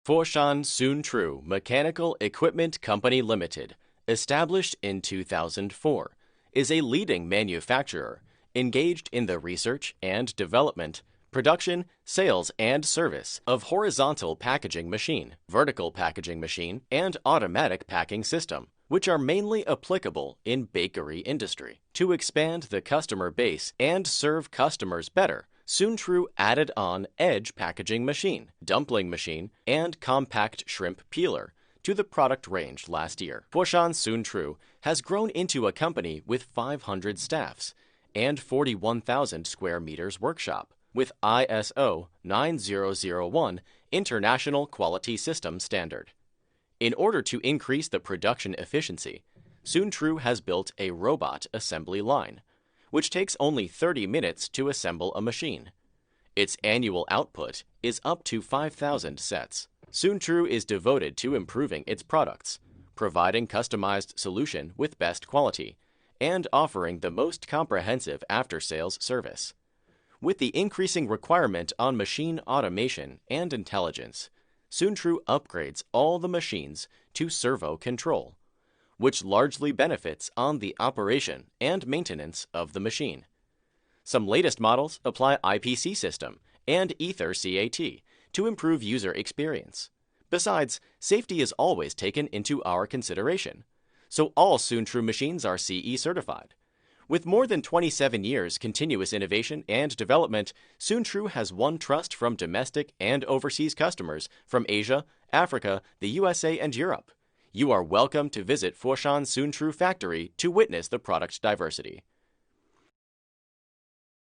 Foshan Soontrue Mechanical Equipment Company Limited, established in 2004, is a leading manufacturer engaged in the research and development, production, sales, and service of horizontal packaging machine, vertical packaging machine, and automatic packing system, which are mainly applicable in bakery industry. To expand the customer base and serve customers better, Soontrue added on edge packaging machine, dumpling machine, and compact shrimp peeler to the product range last year. Foshan Soontrue has grown into a company with 500 staffs and 41,000 square meters workshop, with ISO 9001 International Quality System Standard. In order to increase the production efficiency, Soontrue has built a robot assembly line, which takes only 30 minutes to assemble a machine. Its annual output is up to 5,000 sets. Soontrue is devoted to improving its products, providing customized solution with best quality, and offering the most comprehensive after-sales service. With the increasing requirement on machine automation and intelligence, Soontrue upgrades all the machines to servo control, which largely benefits on the operation and maintenance of the machine. Some latest models apply IPC system and Ether CAT to improve user experience. Besides, safety is always taken into our consideration, so all Soontrue machines are CE certified. With more than 27 years continuous innovation and development, Soontrue has won trust from domestic and overseas customers from Asia, Africa, the USA, and Europe. You are welcome to visit Foshan Soontrue factory to witness the product diversity.